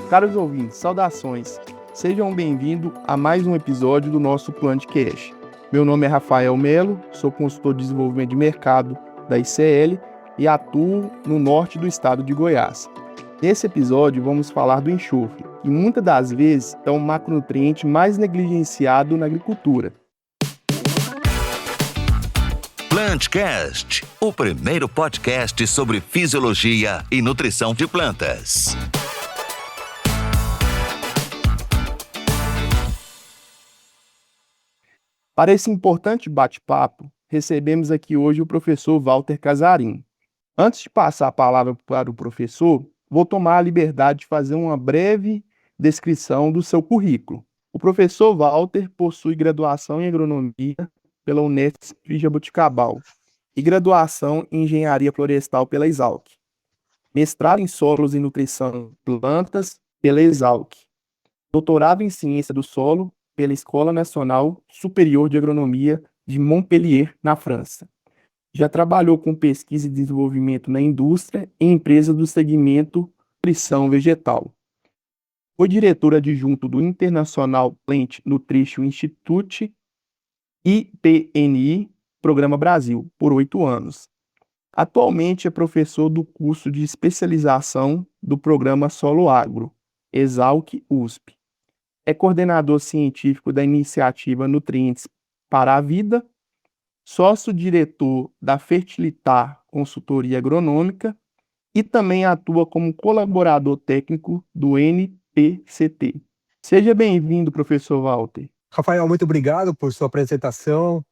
Caros ouvintes, saudações. Sejam bem-vindos a mais um episódio do nosso Plantcast. Meu nome é Rafael Melo, sou consultor de desenvolvimento de mercado da ICL e atuo no norte do estado de Goiás. Nesse episódio vamos falar do enxofre, que muitas das vezes é o macronutriente mais negligenciado na agricultura. Plantcast, o primeiro podcast sobre fisiologia e nutrição de plantas. Para esse importante bate-papo, recebemos aqui hoje o professor Walter Casarim. Antes de passar a palavra para o professor, vou tomar a liberdade de fazer uma breve descrição do seu currículo. O professor Walter possui graduação em agronomia pela Unesp de Jaboticabal e graduação em engenharia florestal pela Exalc, mestrado em solos e nutrição de plantas pela Exalc, doutorado em ciência do solo pela Escola Nacional Superior de Agronomia de Montpellier, na França. Já trabalhou com pesquisa e desenvolvimento na indústria e empresas do segmento nutrição vegetal. Foi diretor adjunto do International Plant Nutrition Institute, IPNI, Programa Brasil, por 8 anos. Atualmente é professor do curso de especialização do Programa Solo Agro, Exalc-USP. É coordenador científico da iniciativa Nutrientes para a Vida, sócio-diretor da Fertilitar Consultoria Agronômica e também atua como colaborador técnico do NPCT. Seja bem-vindo, professor Walter. Rafael, muito obrigado por sua apresentação.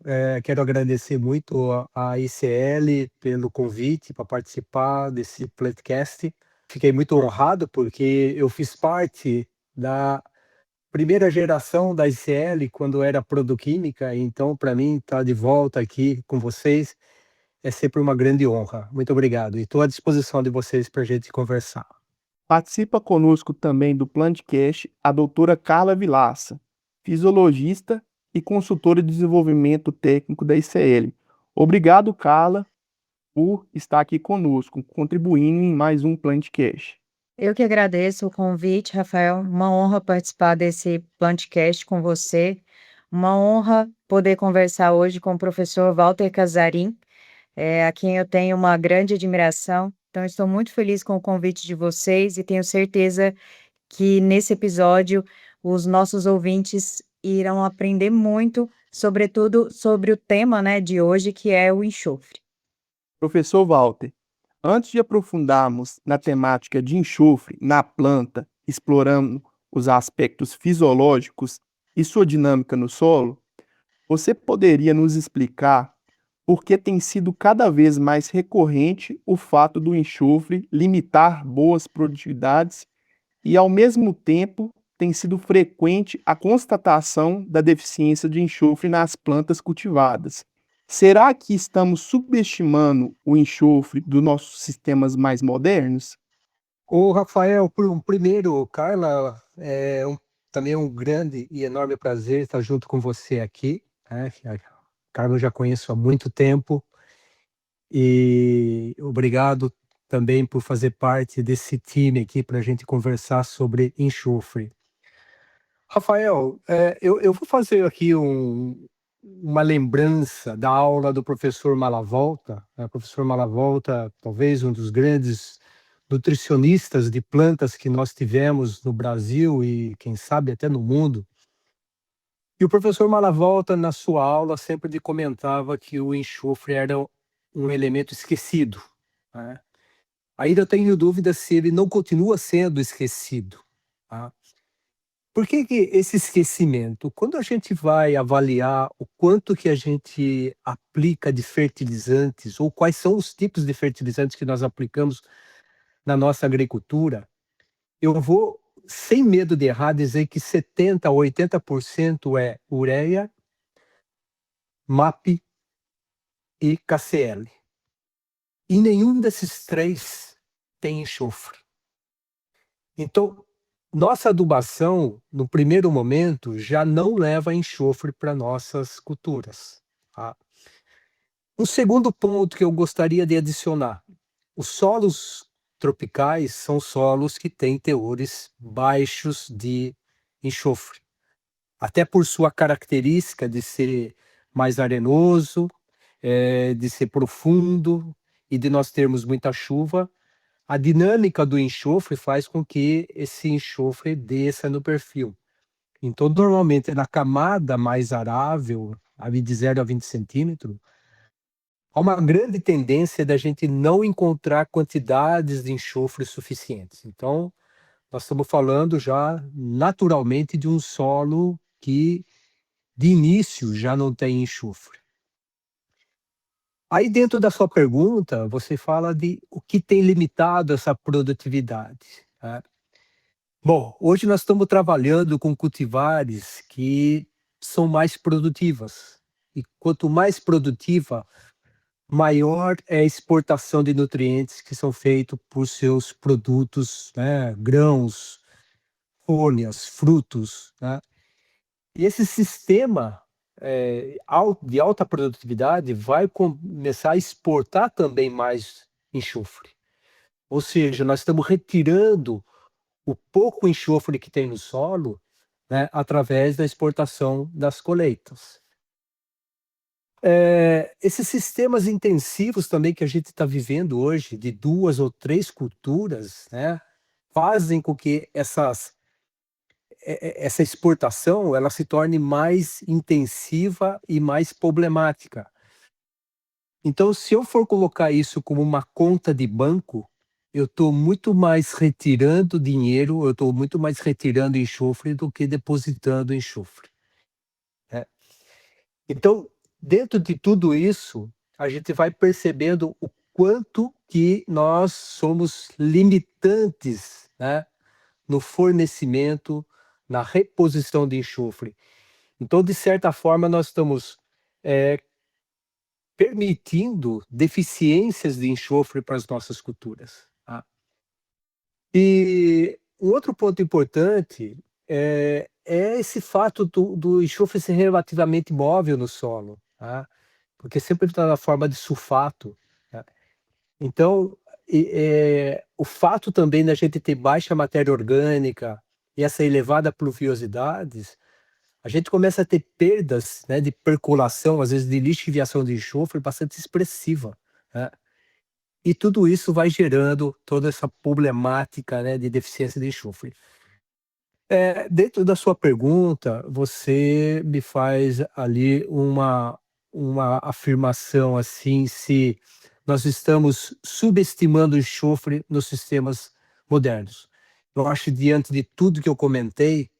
Quero agradecer muito a ICL pelo convite para participar desse podcast. Fiquei muito honrado porque eu fiz parte da primeira geração da ICL quando era Produquímica, então para mim estar de volta aqui com vocês é sempre uma grande honra. Muito obrigado e estou à disposição de vocês para a gente conversar. Participa conosco também do Plantcast a doutora Carla Vilaça, fisiologista e consultora de desenvolvimento técnico da ICL. Obrigado, Carla, por estar aqui conosco, contribuindo em mais um Plantcast. Eu que agradeço o convite, Rafael. Uma honra participar desse Plantcast com você. Uma honra poder conversar hoje com o professor Walter Casarim, a quem eu tenho uma grande admiração. Então, estou muito feliz com o convite de vocês e tenho certeza que nesse episódio os nossos ouvintes irão aprender muito, sobretudo sobre o tema, de hoje, que é o enxofre. Professor Walter, antes de aprofundarmos na temática de enxofre na planta, explorando os aspectos fisiológicos e sua dinâmica no solo, você poderia nos explicar por que tem sido cada vez mais recorrente o fato do enxofre limitar boas produtividades e, ao mesmo tempo, tem sido frequente a constatação da deficiência de enxofre nas plantas cultivadas? Será que estamos subestimando o enxofre dos nossos sistemas mais modernos? Ô, Rafael, primeiro, Carla, também um grande e enorme prazer estar junto com você aqui. A Carla eu já conheço há muito tempo e obrigado também por fazer parte desse time aqui para a gente conversar sobre enxofre. Rafael, eu vou fazer aqui uma lembrança da aula do professor Malavolta. O professor Malavolta, talvez um dos grandes nutricionistas de plantas que nós tivemos no Brasil e, quem sabe, até no mundo. E o professor Malavolta, na sua aula, sempre comentava que o enxofre era um elemento esquecido, né? Ainda eu tenho dúvida se ele não continua sendo esquecido, tá? Por que esse esquecimento? Quando a gente vai avaliar o quanto que a gente aplica de fertilizantes, ou quais são os tipos de fertilizantes que nós aplicamos na nossa agricultura, eu vou, sem medo de errar, dizer que 70% a 80% é ureia, MAP e KCl. E nenhum desses três tem enxofre. Então, nossa adubação, no primeiro momento, já não leva enxofre para nossas culturas, tá? Um segundo ponto que eu gostaria de adicionar: os solos tropicais são solos que têm teores baixos de enxofre, até por sua característica de ser mais arenoso, de ser profundo e de nós termos muita chuva. A dinâmica do enxofre faz com que esse enxofre desça no perfil. Então, normalmente, na camada mais arável, ali de 0 a 20 centímetros, há uma grande tendência da gente não encontrar quantidades de enxofre suficientes. Então, nós estamos falando já naturalmente de um solo que, de início, já não tem enxofre. Aí, dentro da sua pergunta, você fala de o que tem limitado essa produtividade, né? Bom, hoje nós estamos trabalhando com cultivares que são mais produtivas. E quanto mais produtiva, maior é a exportação de nutrientes que são feitos por seus produtos, né, grãos, folhas, frutos, né? E esse sistema de alta produtividade vai começar a exportar também mais enxofre. Ou seja, nós estamos retirando o pouco enxofre que tem no solo, né, através da exportação das colheitas. Esses sistemas intensivos também que a gente está vivendo hoje, de 2 ou 3 culturas, né, fazem com que essa exportação ela se torne mais intensiva e mais problemática. Então, se eu for colocar isso como uma conta de banco, eu estou muito mais retirando dinheiro, eu estou muito mais retirando enxofre do que depositando enxofre, né. Então, dentro de tudo isso, a gente vai percebendo o quanto que nós somos limitantes, né, no fornecimento, na reposição de enxofre. Então, de certa forma, nós estamos permitindo deficiências de enxofre para as nossas culturas, tá? E um outro ponto importante é esse fato do enxofre ser relativamente móvel no solo, tá? Porque sempre está na forma de sulfato, tá? Então, o fato também da gente ter baixa matéria orgânica e essa elevada pluviosidades, a gente começa a ter perdas, né, de percolação, às vezes de lixiviação de enxofre bastante expressiva, né? E tudo isso vai gerando toda essa problemática, né, de deficiência de enxofre. Dentro da sua pergunta, você me faz ali uma afirmação assim, se nós estamos subestimando o enxofre nos sistemas modernos. Eu acho, diante de tudo que eu comentei,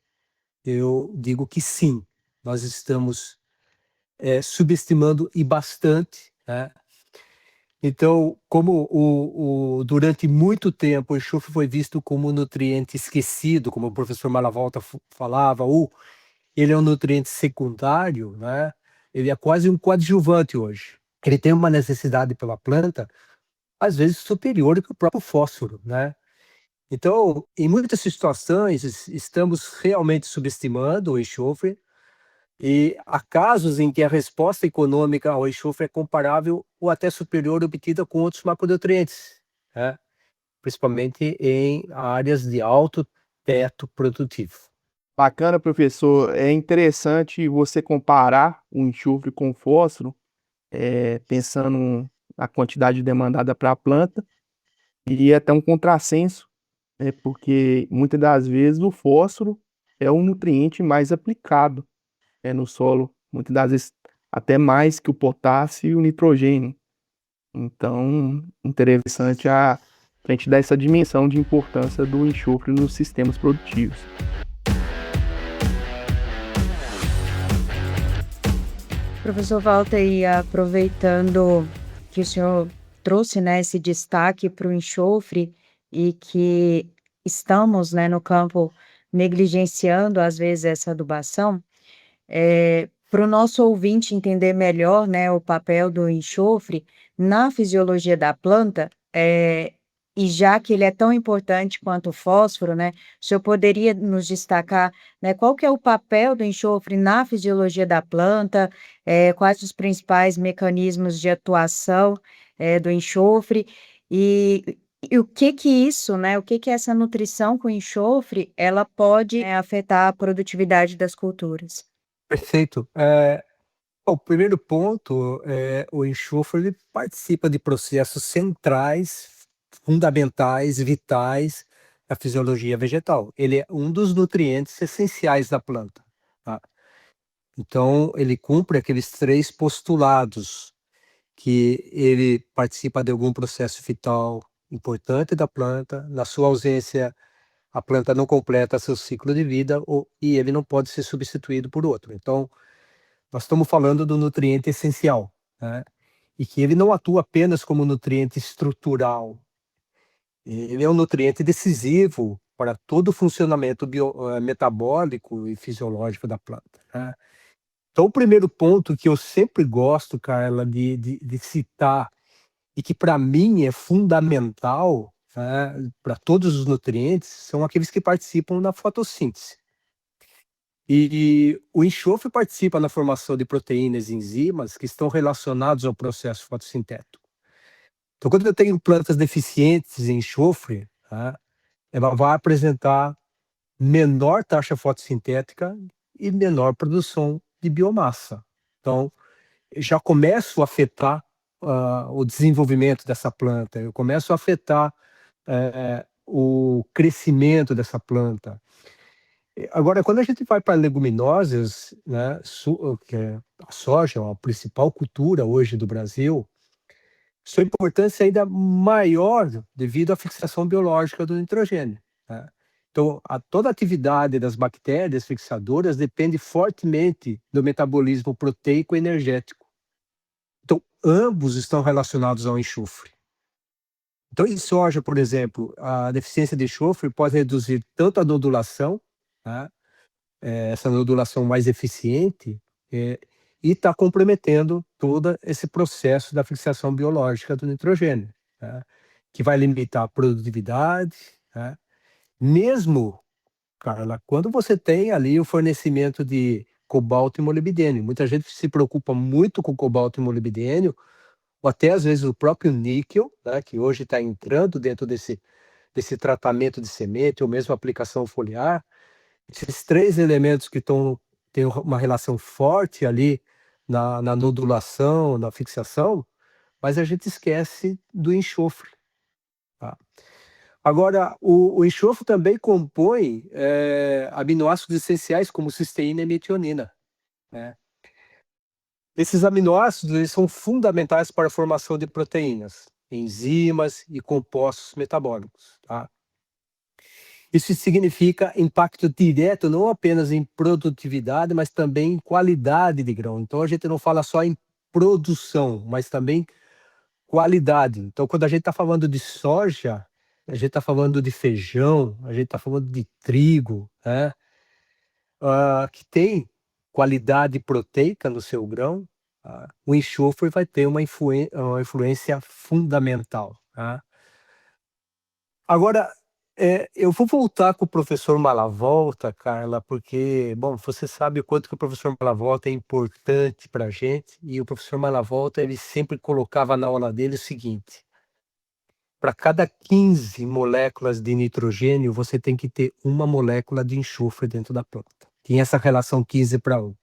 eu digo que sim, nós estamos subestimando e bastante, né? Então, como durante muito tempo o enxofre foi visto como um nutriente esquecido, como o professor Malavolta falava, ou ele é um nutriente secundário, né? Ele é quase um coadjuvante hoje. Ele tem uma necessidade pela planta, às vezes superior que o próprio fósforo, né? Então, em muitas situações, estamos realmente subestimando o enxofre, e há casos em que a resposta econômica ao enxofre é comparável ou até superior obtida com outros macronutrientes, né? Principalmente em áreas de alto teto produtivo. Bacana, professor. É interessante você comparar o enxofre com o fósforo, pensando na quantidade demandada para a planta, e até um contrassenso, né, porque muitas das vezes o fósforo é o nutriente mais aplicado, no solo, muitas das vezes até mais que o potássio e o nitrogênio. Então, interessante a gente dar essa dimensão de importância do enxofre nos sistemas produtivos. Professor Walter, e aproveitando que o senhor trouxe, né, esse destaque para o enxofre e que estamos, né, no campo negligenciando às vezes essa adubação, para o nosso ouvinte entender melhor, né, o papel do enxofre na fisiologia da planta, e já que ele é tão importante quanto o fósforo, né, o senhor poderia nos destacar, né, qual que é o papel do enxofre na fisiologia da planta, quais os principais mecanismos de atuação, do enxofre, e E o que que isso, né, o que que essa nutrição com enxofre, ela pode, afetar a produtividade das culturas? Perfeito. O primeiro ponto é o enxofre ele participa de processos centrais, fundamentais, vitais da fisiologia vegetal. Ele é um dos nutrientes essenciais da planta, tá? Então, ele cumpre aqueles 3 postulados, que ele participa de algum processo vital importante da planta, na sua ausência, a planta não completa seu ciclo de vida e ele não pode ser substituído por outro. Então, nós estamos falando do nutriente essencial, né? E que ele não atua apenas como nutriente estrutural, ele é um nutriente decisivo para todo o funcionamento metabólico e fisiológico da planta, né? Então, o primeiro ponto que eu sempre gosto, Carla, de citar, e que para mim é fundamental, né, para todos os nutrientes, são aqueles que participam na fotossíntese. E o enxofre participa na formação de proteínas e enzimas que estão relacionados ao processo fotossintético. Então, quando eu tenho plantas deficientes em enxofre, tá, ela vai apresentar menor taxa fotossintética e menor produção de biomassa. Então, eu já começo a afetar o desenvolvimento dessa planta, eu começo a afetar o crescimento dessa planta. Agora, quando a gente vai para leguminosas, né, que é a soja, a principal cultura hoje do Brasil, sua importância é ainda maior devido à fixação biológica do nitrogênio, né? Então, toda a atividade das bactérias fixadoras depende fortemente do metabolismo proteico e energético. Então, ambos estão relacionados ao enxofre. Então, em soja, por exemplo, a deficiência de enxofre pode reduzir tanto a nodulação, né, essa nodulação mais eficiente, e está comprometendo todo esse processo da fixação biológica do nitrogênio, né, que vai limitar a produtividade, né. Mesmo, Carla, quando você tem ali o fornecimento de cobalto e molibdênio, muita gente se preocupa muito com cobalto e molibdênio, ou até às vezes o próprio níquel, né, que hoje está entrando dentro desse tratamento de semente, ou mesmo aplicação foliar. Esses 3 elementos que têm uma relação forte ali na nodulação, na fixação, mas a gente esquece do enxofre, tá? Agora, o enxofre também compõe aminoácidos essenciais como cisteína e metionina, né? Esses aminoácidos eles são fundamentais para a formação de proteínas, enzimas e compostos metabólicos, tá? Isso significa impacto direto não apenas em produtividade, mas também em qualidade de grão. Então a gente não fala só em produção, mas também qualidade. Então quando a gente está falando de soja, a gente está falando de feijão, a gente está falando de trigo, né? Que tem qualidade proteica no seu grão, o enxofre vai ter uma influência fundamental, tá? Agora, eu vou voltar com o professor Malavolta, Carla, porque, bom, você sabe o quanto que o professor Malavolta é importante para a gente, e o professor Malavolta, ele sempre colocava na aula dele o seguinte: para cada 15 moléculas de nitrogênio, você tem que ter uma molécula de enxofre dentro da planta. Tem essa relação 15:1.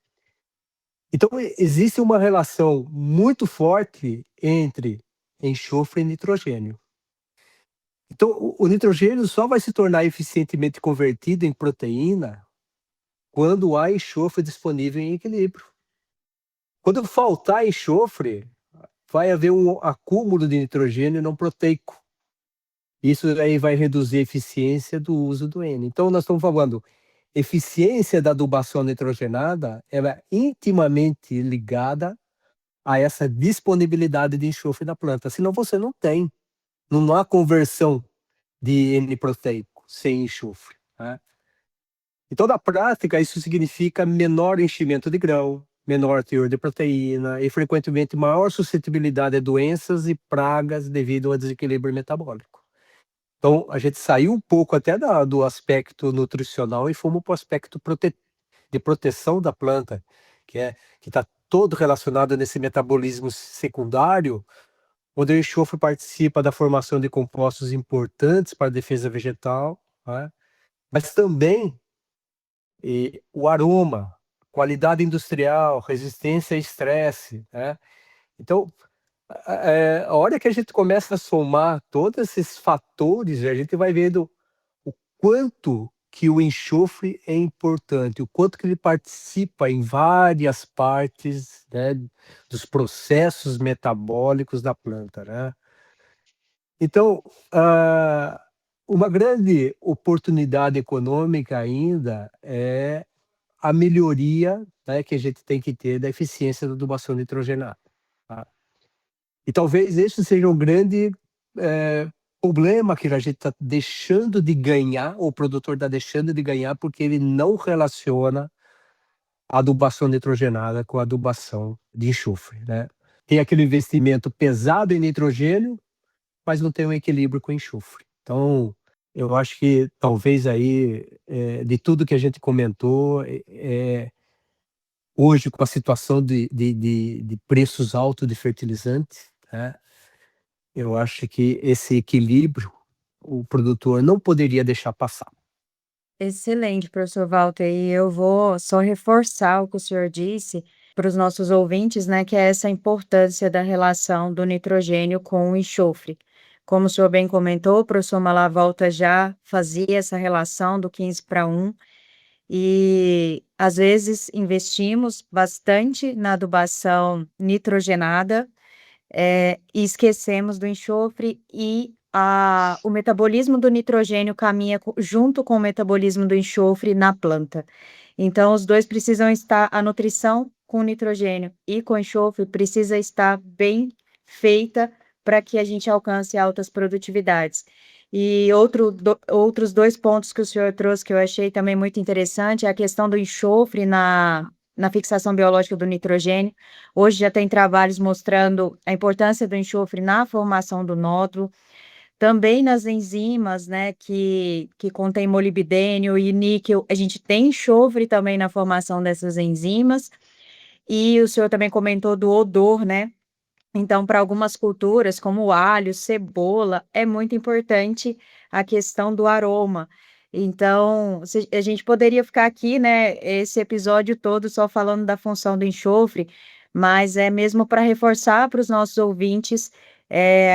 Então, existe uma relação muito forte entre enxofre e nitrogênio. Então, o nitrogênio só vai se tornar eficientemente convertido em proteína quando há enxofre disponível em equilíbrio. Quando faltar enxofre, vai haver um acúmulo de nitrogênio não proteico. Isso aí vai reduzir a eficiência do uso do N. Então, nós estamos falando, eficiência da adubação nitrogenada, ela é intimamente ligada a essa disponibilidade de enxofre da planta. Senão você não tem. Não há conversão de N proteico sem enxofre, né? Então, na prática, isso significa menor enchimento de grão, menor teor de proteína e, frequentemente, maior suscetibilidade a doenças e pragas devido ao desequilíbrio metabólico. Então, a gente saiu um pouco até do aspecto nutricional e fomos para o aspecto de proteção da planta, que está todo relacionado nesse metabolismo secundário, onde o enxofre participa da formação de compostos importantes para a defesa vegetal, né? Mas também o aroma, qualidade industrial, resistência a estresse, né? Então, a hora que a gente começa a somar todos esses fatores, a gente vai vendo o quanto que o enxofre é importante, o quanto que ele participa em várias partes, né, dos processos metabólicos da planta, né? Então, uma grande oportunidade econômica ainda é a melhoria, né, que a gente tem que ter da eficiência da adubação nitrogenada, tá? E talvez esse seja um grande problema que a gente está deixando de ganhar, o produtor está deixando de ganhar, porque ele não relaciona a adubação nitrogenada com a adubação de enxofre, né? Tem aquele investimento pesado em nitrogênio, mas não tem um equilíbrio com enxofre. Então, eu acho que talvez aí, de tudo que a gente comentou, hoje com a situação de preços altos de fertilizantes, né, eu acho que esse equilíbrio o produtor não poderia deixar passar. Excelente, professor Walter. E eu vou só reforçar o que o senhor disse para os nossos ouvintes, né, que é essa importância da relação do nitrogênio com o enxofre. Como o senhor bem comentou, o professor Malavolta já fazia essa relação do 15:1, e às vezes investimos bastante na adubação nitrogenada, e esquecemos do enxofre, e o metabolismo do nitrogênio caminha junto com o metabolismo do enxofre na planta. Então, os dois precisam estar, a nutrição com nitrogênio e com enxofre precisa estar bem feita para que a gente alcance altas produtividades. E outros dois pontos que o senhor trouxe que eu achei também muito interessante é a questão do enxofre na fixação biológica do nitrogênio. Hoje já tem trabalhos mostrando a importância do enxofre na formação do nódulo, também nas enzimas, né, que contém molibdênio e níquel, a gente tem enxofre também na formação dessas enzimas, e o senhor também comentou do odor, né? Então, para algumas culturas, como o alho, cebola, é muito importante a questão do aroma. Então, a gente poderia ficar aqui, né, esse episódio todo só falando da função do enxofre, mas é mesmo para reforçar para os nossos ouvintes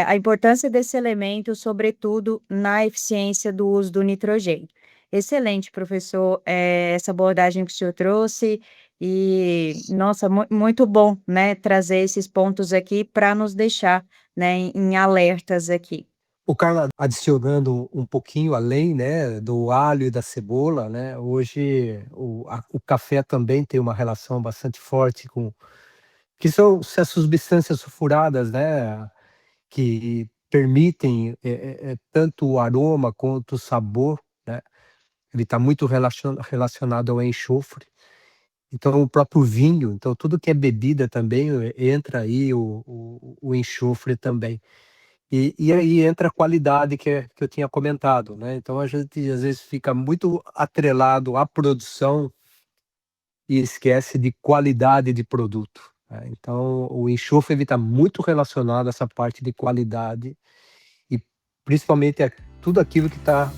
a importância desse elemento, sobretudo na eficiência do uso do nitrogênio. Excelente, professor, essa abordagem que o senhor trouxe. E, nossa, muito bom, né, trazer esses pontos aqui para nos deixar, né, em alertas aqui. O Carla, adicionando um pouquinho além, né, do alho e da cebola, né, hoje o café também tem uma relação bastante forte com que são essas substâncias sulfuradas, né, que permitem tanto o aroma quanto o sabor, né, ele está muito relacionado ao enxofre. Então o próprio vinho, então tudo que é bebida também entra aí o enxofre também. E aí entra a qualidade que eu tinha comentado, né, então a gente às vezes fica muito atrelado à produção e esquece de qualidade de produto, né. Então o enxofre ele está muito relacionado a essa parte de qualidade e principalmente a tudo aquilo que está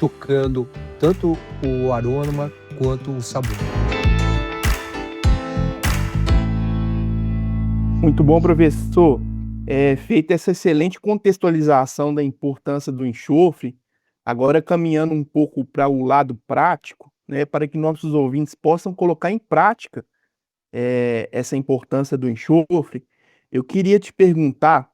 tocando tanto o aroma quanto o sabor. Muito bom, professor. Feita essa excelente contextualização da importância do enxofre, agora caminhando um pouco para o lado prático, né, para que nossos ouvintes possam colocar em prática essa importância do enxofre, eu queria te perguntar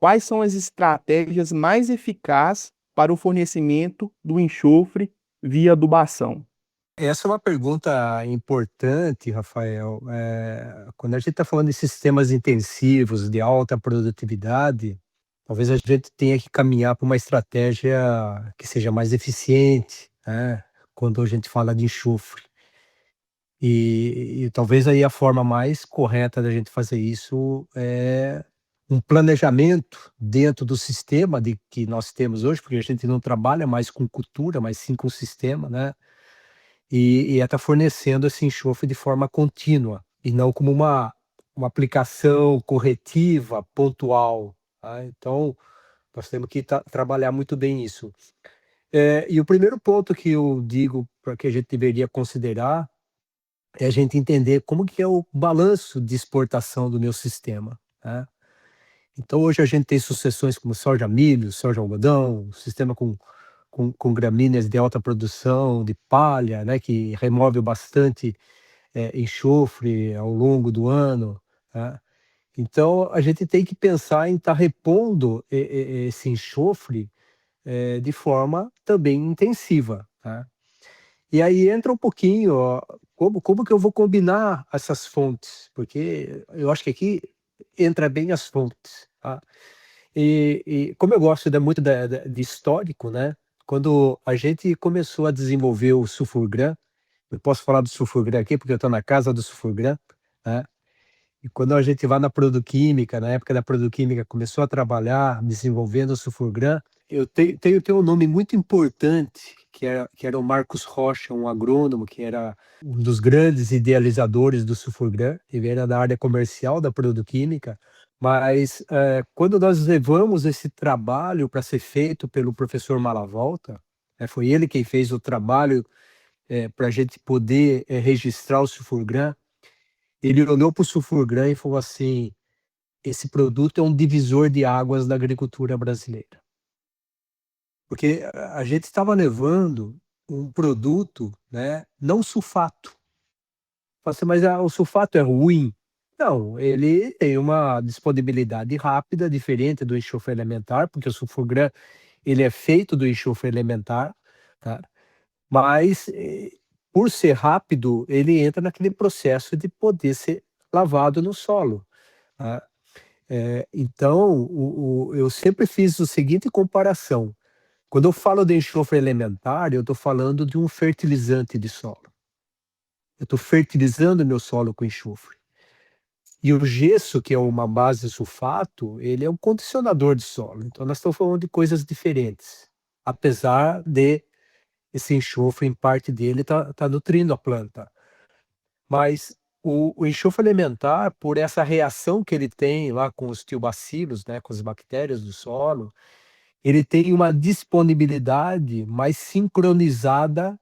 quais são as estratégias mais eficazes para o fornecimento do enxofre via adubação? Essa é uma pergunta importante, Rafael. Quando a gente está falando de sistemas intensivos, de alta produtividade, talvez a gente tenha que caminhar para uma estratégia que seja mais eficiente, né? Quando a gente fala de enxofre. E talvez aí a forma mais correta da gente fazer isso é um planejamento dentro do sistema que nós temos hoje, porque a gente não trabalha mais com cultura, mas sim com sistema, né? E está fornecendo esse enxofre de forma contínua e não como uma uma aplicação corretiva, pontual, tá? Então, nós temos que trabalhar muito bem isso. E o primeiro ponto que eu digo para que a gente deveria considerar é a gente entender como que é o balanço de exportação do meu sistema, né? Então hoje a gente tem sucessões como soja milho, soja algodão, sistema com gramíneas de alta produção, de palha, né, que remove bastante enxofre ao longo do ano, né? Então a gente tem que pensar em estar repondo esse enxofre de forma também intensiva, tá? E aí entra um pouquinho, ó, como que eu vou combinar essas fontes? Porque eu acho que aqui entra bem as fontes, tá? E como eu gosto muito de histórico, né? Quando a gente começou a desenvolver o Sulfurgram, eu posso falar do Sulfurgram aqui porque eu estou na casa do Sulfurgram, né? E quando a gente vai na Produquímica, na época da Produquímica, começou a trabalhar desenvolvendo o Sulfurgram, eu tenho um nome muito importante, que era o Marcos Rocha, um agrônomo, que era um dos grandes idealizadores do Sulfurgram, ele era da área comercial da Produquímica, mas quando nós levamos esse trabalho para ser feito pelo professor Malavolta, foi ele quem fez o trabalho para a gente poder registrar o Sulfurgram. Ele olhou para o Sulfurgram e falou assim: esse produto é um divisor de águas da agricultura brasileira. Porque a gente estava levando um produto, né, não sulfato. Fala assim, mas o sulfato é ruim? Não, ele tem uma disponibilidade rápida, diferente do enxofre elementar, porque o Sulfurgram ele é feito do enxofre elementar, tá? Mas, por ser rápido, ele entra naquele processo de poder ser lavado no solo, tá? Então, eu sempre fiz o seguinte comparação: quando eu falo de enxofre elementar, eu estou falando de um fertilizante de solo. Eu estou fertilizando meu solo com enxofre. E o gesso, que é uma base sulfato, ele é um condicionador de solo. Então, nós estamos falando de coisas diferentes, apesar de esse enxofre, em parte dele, tá nutrindo a planta. Mas o enxofre elementar, por essa reação que ele tem lá com os tiobacilos, né, com as bactérias do solo, ele tem uma disponibilidade mais sincronizada,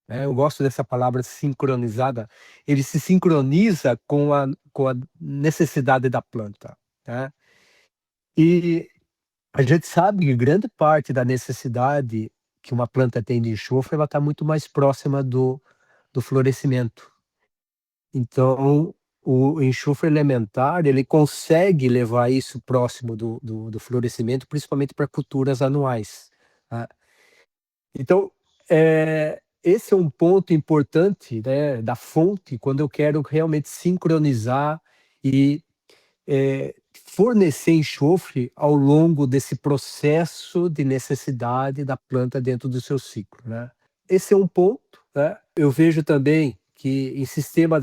né, eu gosto dessa palavra sincronizada, ele se sincroniza com a necessidade da planta, né. E a gente sabe que grande parte da necessidade que uma planta tem de enxofre, ela está muito mais próxima do florescimento. Então, o enxofre elementar, ele consegue levar isso próximo do florescimento, principalmente para culturas anuais, tá. Então, esse é um ponto importante, né, da fonte, quando eu quero realmente sincronizar e fornecer enxofre ao longo desse processo de necessidade da planta dentro do seu ciclo, né. Esse é um ponto, né. Eu vejo também que em sistema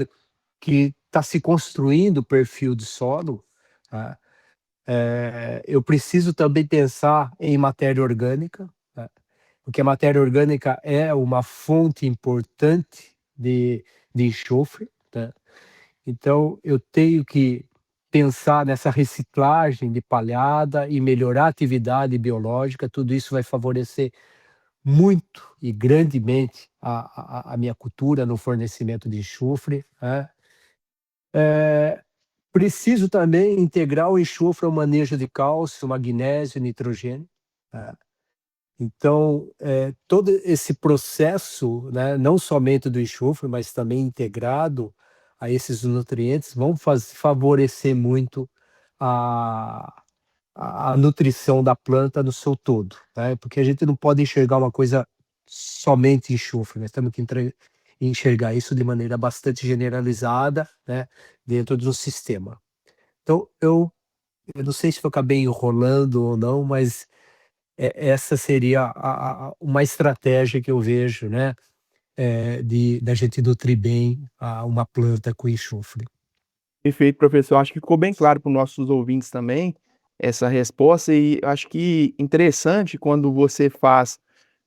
que está se construindo o perfil de solo, tá, eu preciso também pensar em matéria orgânica, tá, porque a matéria orgânica é uma fonte importante de enxofre, tá. Então eu tenho que pensar nessa reciclagem de palhada e melhorar a atividade biológica, tudo isso vai favorecer muito e grandemente a minha cultura no fornecimento de enxofre, né. Preciso também integrar o enxofre ao manejo de cálcio, magnésio e nitrogênio, tá. Então, todo esse processo, né, não somente do enxofre, mas também integrado a esses nutrientes, vão favorecer muito a a nutrição da planta no seu todo, né, porque a gente não pode enxergar uma coisa somente enxofre, nós temos que enxergar isso de maneira bastante generalizada, né, dentro do sistema. Então eu não sei se eu acabei enrolando ou não, mas essa seria uma estratégia que eu vejo, né, da gente nutrir bem uma planta com enxofre. Perfeito, professor. Acho que ficou bem claro para os nossos ouvintes também essa resposta e acho que interessante quando você faz,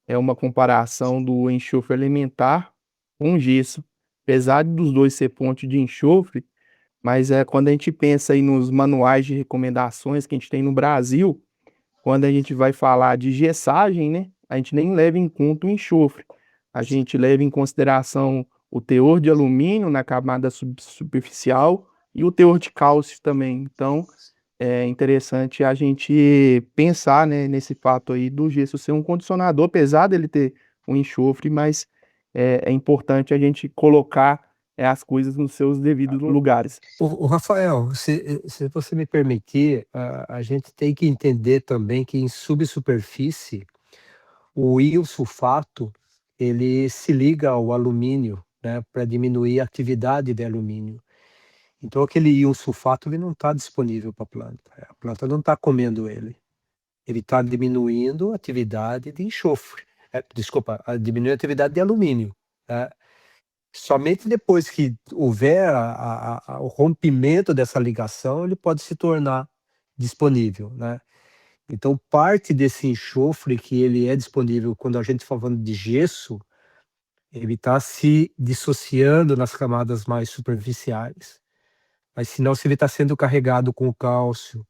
uma comparação do enxofre alimentar com o gesso. Apesar dos 2 ser fonte de enxofre, mas quando a gente pensa aí nos manuais de recomendações que a gente tem no Brasil, quando a gente vai falar de gessagem, né, a gente nem leva em conta o enxofre. A gente leva em consideração o teor de alumínio na camada superficial e o teor de cálcio também. Então, é interessante a gente pensar, né, nesse fato aí do gesso ser um condicionador, apesar dele ter um enxofre, mas é importante a gente colocar as coisas nos seus devidos lugares. O Rafael, se você me permitir, a gente tem que entender também que em subsuperfície, o íon sulfato, ele se liga ao alumínio, né, para diminuir a atividade de alumínio. Então aquele íon sulfato ele não está disponível para a planta não está comendo ele está diminuindo a atividade de enxofre, desculpa, diminuindo a atividade de alumínio, né? Somente depois que houver o rompimento dessa ligação, ele pode se tornar disponível, né? Então, parte desse enxofre que ele é disponível quando a gente está falando de gesso, ele está se dissociando nas camadas mais superficiais. Mas senão, se ele está sendo carregado com o cálcio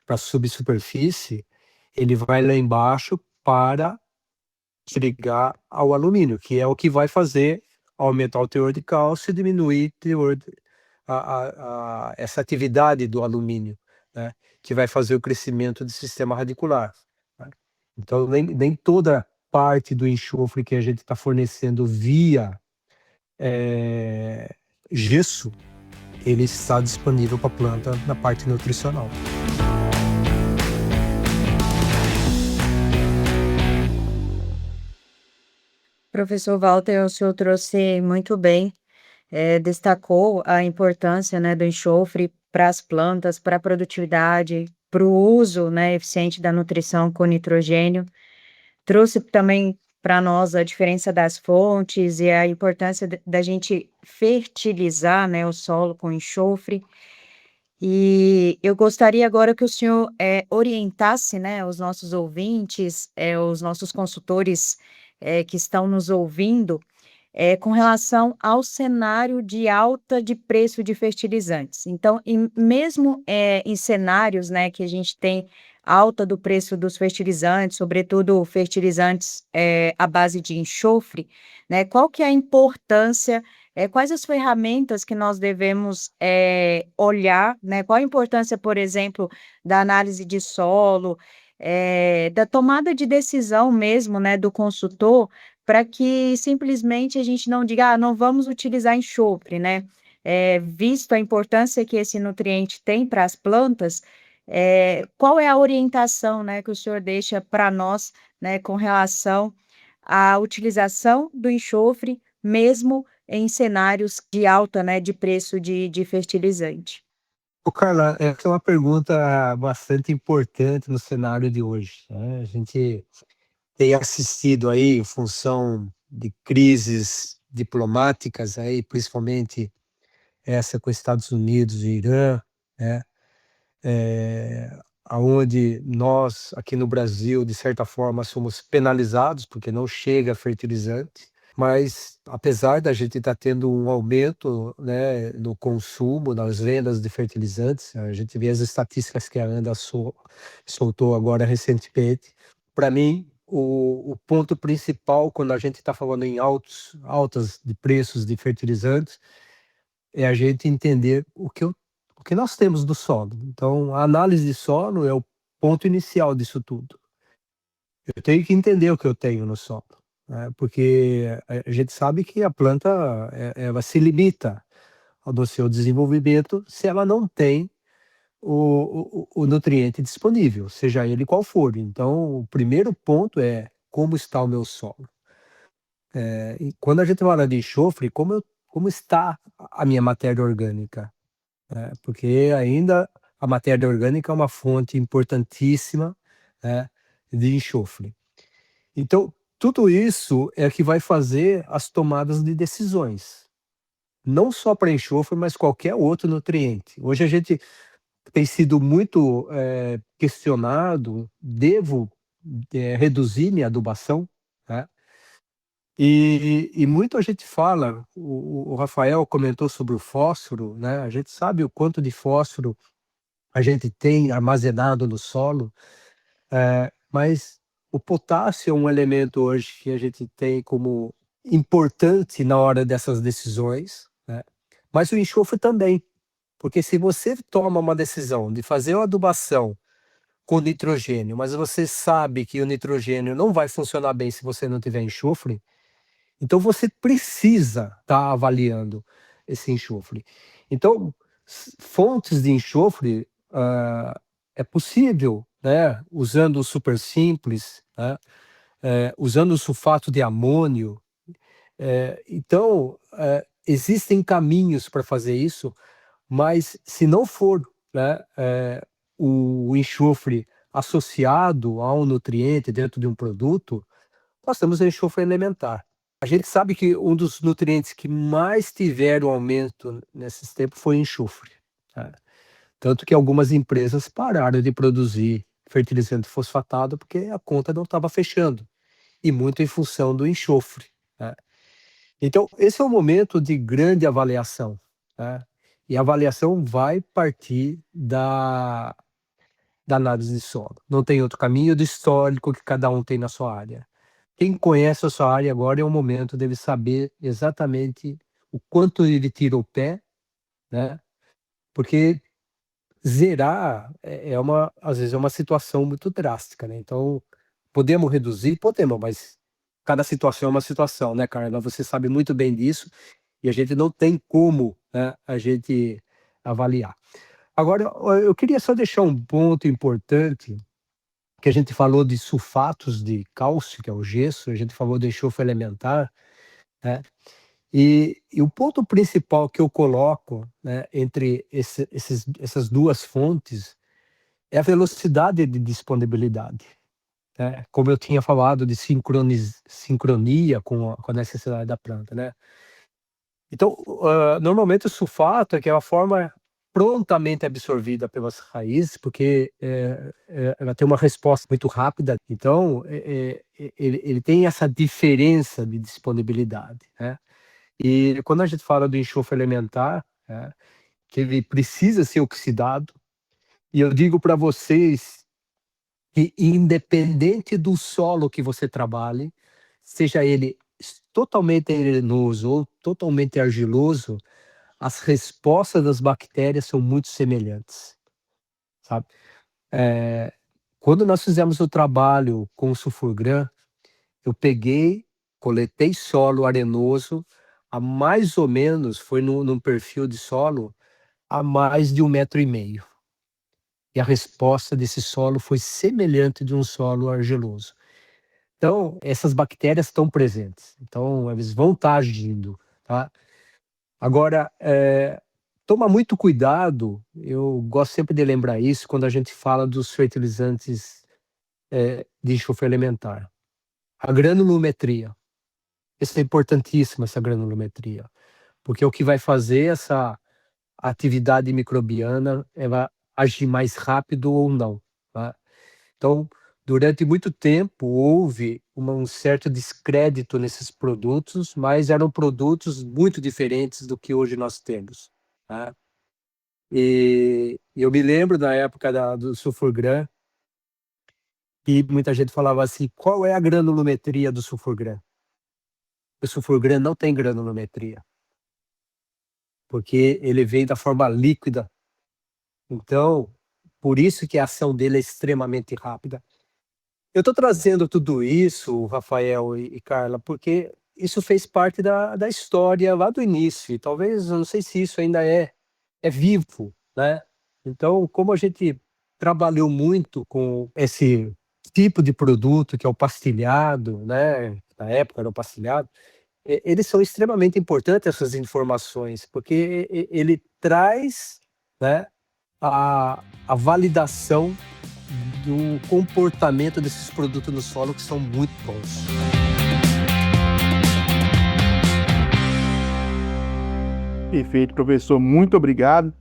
para a subsuperfície, ele vai lá embaixo para se ligar ao alumínio, que é o que vai fazer aumentar o teor de cálcio e diminuir o teor essa atividade do alumínio, né, que vai fazer o crescimento do sistema radicular, né. Então nem toda parte do enxofre que a gente está fornecendo via gesso, ele está disponível para a planta na parte nutricional. Professor Walter, o senhor trouxe muito bem, destacou a importância, né, do enxofre para as plantas, para a produtividade, para o uso, né, eficiente da nutrição com nitrogênio. Trouxe também para nós a diferença das fontes e a importância da gente fertilizar, né, o solo com enxofre. E eu gostaria agora que o senhor orientasse, né, os nossos ouvintes, os nossos consultores que estão nos ouvindo, com relação ao cenário de alta de preço de fertilizantes. Então, mesmo em cenários, né, que a gente tem alta do preço dos fertilizantes, sobretudo fertilizantes à base de enxofre, né, qual que é a importância, quais as ferramentas que nós devemos olhar, né, qual a importância, por exemplo, da análise de solo, da tomada de decisão mesmo, né, do consultor, para que simplesmente a gente não diga: "Ah, não vamos utilizar enxofre", né. Visto a importância que esse nutriente tem para as plantas, qual é a orientação, né, que o senhor deixa para nós, né, com relação à utilização do enxofre, mesmo em cenários de alta, né, de preço de fertilizante? Ô Carla, essa é uma pergunta bastante importante no cenário de hoje, né. A gente tem assistido aí, em função de crises diplomáticas aí, principalmente essa com Estados Unidos e Irã, né, aonde nós aqui no Brasil, de certa forma, somos penalizados, porque não chega fertilizante, mas apesar da gente estar tendo um aumento, né, no consumo, nas vendas de fertilizantes, a gente vê as estatísticas que a ANDA soltou agora recentemente. Para mim, o ponto principal quando a gente está falando em altas de preços de fertilizantes, é a gente entender o que nós temos do solo. Então, a análise de solo é o ponto inicial disso tudo. Eu tenho que entender o que eu tenho no solo, né, porque a gente sabe que a planta, ela se limita ao seu desenvolvimento se ela não tem o nutriente disponível, seja ele qual for. Então, o primeiro ponto é como está o meu solo. E quando a gente fala de enxofre, como está a minha matéria orgânica, né? Porque ainda a matéria orgânica é uma fonte importantíssima, né, de enxofre. Então, tudo isso é que vai fazer as tomadas de decisões, não só para enxofre, mas qualquer outro nutriente. Hoje a gente tem sido muito questionado: devo reduzir minha adubação, né? E muito a gente fala, o Rafael comentou sobre o fósforo, né? A gente sabe o quanto de fósforo a gente tem armazenado no solo, mas o potássio é um elemento hoje que a gente tem como importante na hora dessas decisões, né? Mas o enxofre também, porque se você toma uma decisão de fazer uma adubação com nitrogênio, mas você sabe que o nitrogênio não vai funcionar bem se você não tiver enxofre, então você precisa estar avaliando esse enxofre. Então, fontes de enxofre é possível, né, usando o super simples, né, usando o sulfato de amônio. Então, existem caminhos para fazer isso, mas se não for, né, o enxofre associado a um nutriente dentro de um produto, nós temos o enxofre elementar. A gente sabe que um dos nutrientes que mais tiveram aumento nesses tempos foi o enxofre, tá? Tanto que algumas empresas pararam de produzir fertilizante fosfatado porque a conta não estava fechando, e muito em função do enxofre, né? Então, esse é um momento de grande avaliação, né? E a avaliação vai partir da análise de solo. Não tem outro caminho, do histórico que cada um tem na sua área. Quem conhece a sua área agora é o momento dele saber exatamente o quanto ele tira o pé, né? Porque zerar às vezes é uma situação muito drástica, né? Então, podemos reduzir? Podemos, mas cada situação é uma situação, né, Carla? Você sabe muito bem disso e a gente não tem como, né, a gente avaliar. Agora, eu queria só deixar um ponto importante, que a gente falou de sulfatos de cálcio, que é o gesso, a gente falou do enxofre elementar, né? E o ponto principal que eu coloco, né, entre essas duas fontes é a velocidade de disponibilidade, né? Como eu tinha falado de sincronia com a necessidade da planta, né? Então, normalmente o sulfato é que é uma forma prontamente absorvida pelas raízes, porque ela tem uma resposta muito rápida. Então, ele tem essa diferença de disponibilidade, né? E quando a gente fala do enxofre elementar, né, que ele precisa ser oxidado, e eu digo para vocês que independente do solo que você trabalhe, seja ele totalmente arenoso ou totalmente argiloso, as respostas das bactérias são muito semelhantes, sabe? Quando nós fizemos o trabalho com o Sulfurgram, eu coletei solo arenoso a mais ou menos, foi num perfil de solo a mais de 1,5 m. E a resposta desse solo foi semelhante de um solo argiloso. Então, essas bactérias estão presentes. Então, eles vão estar agindo, tá? Agora, toma muito cuidado, eu gosto sempre de lembrar isso quando a gente fala dos fertilizantes de enxofre elementar. A granulometria. Isso é importantíssimo, essa granulometria, porque é o que vai fazer essa atividade microbiana ela agir mais rápido ou não, tá? Então, durante muito tempo houve um certo descrédito nesses produtos, mas eram produtos muito diferentes do que hoje nós temos, tá? E eu me lembro da época do Sulfurgram, que muita gente falava assim: qual é a granulometria do Sulfurgram? O Sulfurgram não tem granulometria, porque ele vem da forma líquida. Então, por isso que a ação dele é extremamente rápida. Eu estou trazendo tudo isso, Rafael e Carla, porque isso fez parte da história lá do início. E talvez, eu não sei se isso ainda é vivo, né? Então, como a gente trabalhou muito com esse tipo de produto, que é o pastilhado, né? Na época era o pastilhado, eles são extremamente importantes, essas informações, porque ele traz, né, a validação do comportamento desses produtos no solo, que são muito bons. Perfeito, professor, muito obrigado.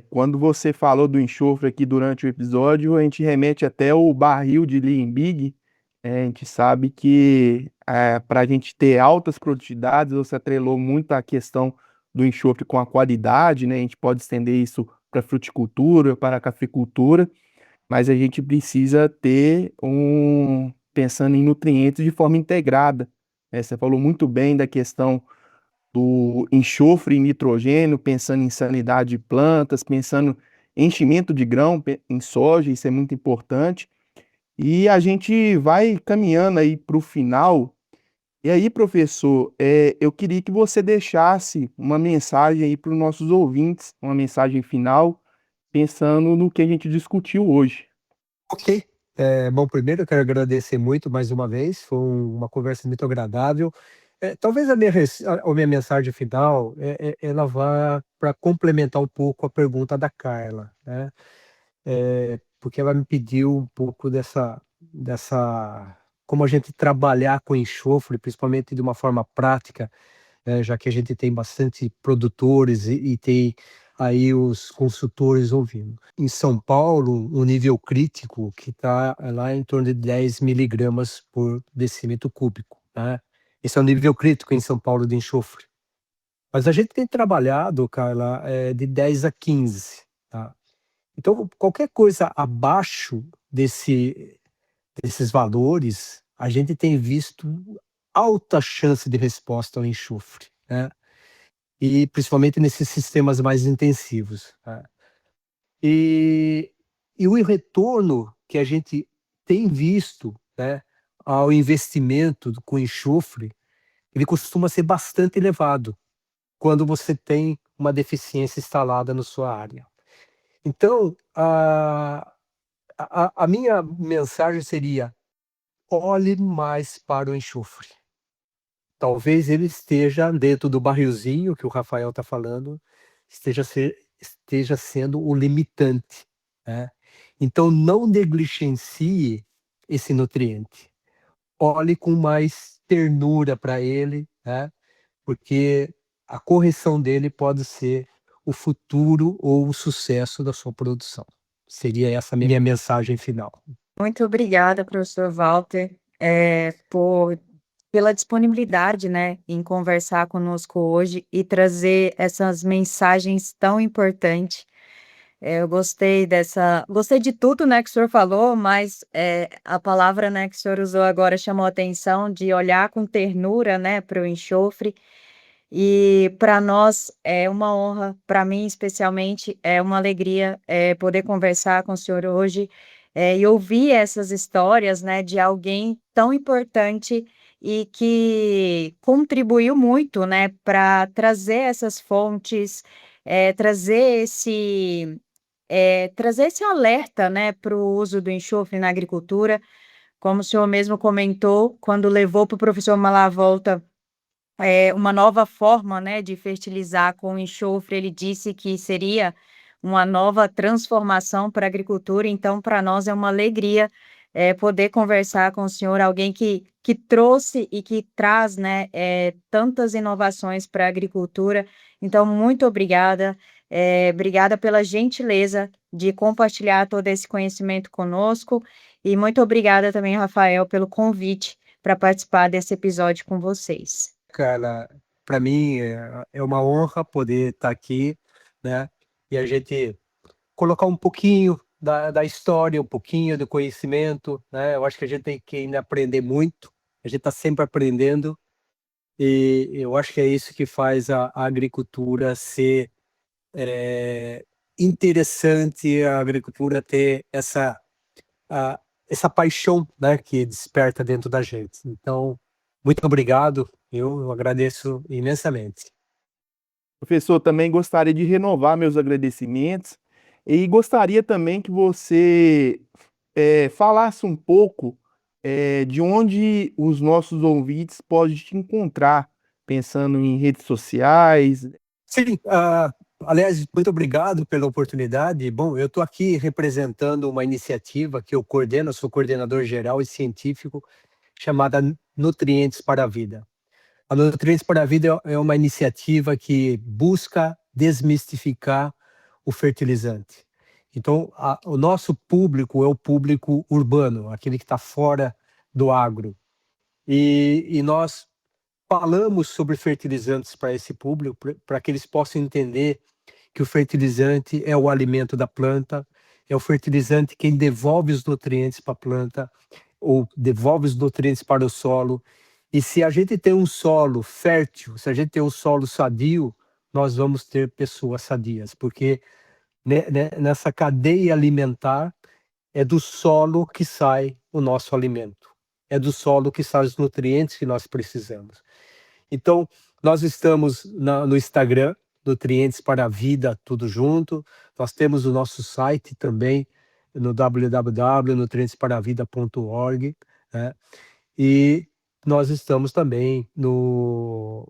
Quando você falou do enxofre aqui durante o episódio, a gente remete até o barril de Liebig, A gente sabe que para a gente ter altas produtividades, você atrelou muito a questão do enxofre com a qualidade, né? A gente pode estender isso para fruticultura, para a cafeicultura, mas a gente precisa ter pensando em nutrientes de forma integrada. Você falou muito bem da questão do enxofre e nitrogênio, pensando em sanidade de plantas, pensando em enchimento de grão, em soja, isso é muito importante. E a gente vai caminhando aí para o final. E aí, professor, eu queria que você deixasse uma mensagem aí para os nossos ouvintes, uma mensagem final, pensando no que a gente discutiu hoje. Ok. Bom, primeiro eu quero agradecer muito mais uma vez, foi uma conversa muito agradável. Talvez a minha mensagem final, ela vá para complementar um pouco a pergunta da Carla, né? Porque ela me pediu um pouco dessa como a gente trabalhar com enxofre, principalmente de uma forma prática, já que a gente tem bastante produtores e tem aí os consultores ouvindo. Em São Paulo, o nível crítico que está lá em torno de 10 miligramas por decímetro cúbico, né? Esse é o nível crítico em São Paulo de enxofre. Mas a gente tem trabalhado, Carla, de 10 a 15, tá? Então, qualquer coisa abaixo desses valores, a gente tem visto alta chance de resposta ao enxofre, né? E principalmente nesses sistemas mais intensivos, né? E, e o retorno que a gente tem visto, né, ao investimento com enxofre, ele costuma ser bastante elevado quando você tem uma deficiência instalada na sua área. Então, a minha mensagem seria: olhe mais para o enxofre. Talvez ele esteja dentro do barrilzinho que o Rafael está falando, esteja sendo o limitante, né. Então não negligencie esse nutriente. Olhe com mais ternura para ele, né, porque a correção dele pode ser o futuro ou o sucesso da sua produção. Seria essa a minha mensagem final. Muito obrigada, professor Walter, pela disponibilidade, né, em conversar conosco hoje e trazer essas mensagens tão importantes. Eu gostei de tudo, né, que o senhor falou, mas a palavra, né, que o senhor usou agora chamou a atenção de olhar com ternura, né, para o enxofre. E para nós é uma honra, para mim especialmente, é uma alegria, poder conversar com o senhor hoje, e ouvir essas histórias, né, de alguém tão importante e que contribuiu muito, né, para trazer essas fontes, trazer esse alerta, né, para o uso do enxofre na agricultura. Como o senhor mesmo comentou, quando levou para o professor Malavolta uma nova forma, né, de fertilizar com enxofre, ele disse que seria uma nova transformação para a agricultura, então para nós é uma alegria, poder conversar com o senhor, alguém que trouxe e que traz, né, tantas inovações para a agricultura. Então muito obrigada, obrigada pela gentileza de compartilhar todo esse conhecimento conosco, e muito obrigada também, Rafael, pelo convite para participar desse episódio com vocês. Cara, para mim é uma honra poder estar aqui, né? E a gente colocar um pouquinho da história, um pouquinho do conhecimento, né? Eu acho que a gente tem que ainda aprender muito. A gente está sempre aprendendo e eu acho que é isso que faz a agricultura ser interessante, a agricultura ter essa paixão, né, que desperta dentro da gente. Então, muito obrigado. Eu agradeço imensamente. Professor, também gostaria de renovar meus agradecimentos e gostaria também que você falasse um pouco de onde os nossos ouvintes podem te encontrar, pensando em redes sociais. Sim, aliás, muito obrigado pela oportunidade. Bom, eu estou aqui representando uma iniciativa que eu coordeno, sou coordenador geral e científico, chamada Nutrientes para a Vida. A Nutrientes para a Vida é uma iniciativa que busca desmistificar o fertilizante. Então, o nosso público é o público urbano, aquele que está fora do agro. E nós falamos sobre fertilizantes para esse público, para que eles possam entender que o fertilizante é o alimento da planta, é o fertilizante quem devolve os nutrientes para a planta, ou devolve os nutrientes para o solo. E se a gente tem um solo fértil, se a gente tem um solo sadio, nós vamos ter pessoas sadias, porque nessa cadeia alimentar é do solo que sai o nosso alimento, é do solo que saem os nutrientes que nós precisamos. Então, nós estamos no Instagram, Nutrientes para a Vida, tudo junto. Nós temos o nosso site também, no www.nutrientesparavida.org, né? E nós estamos também no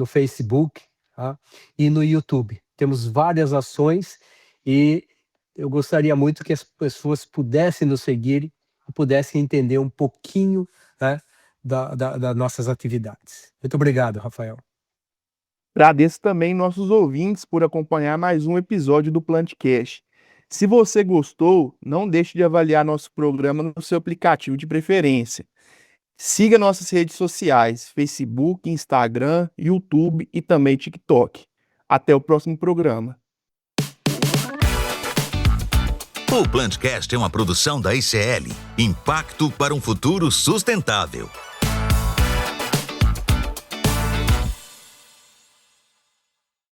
Facebook, tá? E no YouTube. Temos várias ações e eu gostaria muito que as pessoas pudessem nos seguir e pudessem entender um pouquinho, né, das nossas atividades. Muito obrigado, Rafael. Agradeço também nossos ouvintes por acompanhar mais um episódio do Plantcast. Se você gostou, não deixe de avaliar nosso programa no seu aplicativo de preferência. Siga nossas redes sociais, Facebook, Instagram, YouTube e também TikTok. Até o próximo programa. O Plantcast é uma produção da ICL, Impacto para um Futuro Sustentável.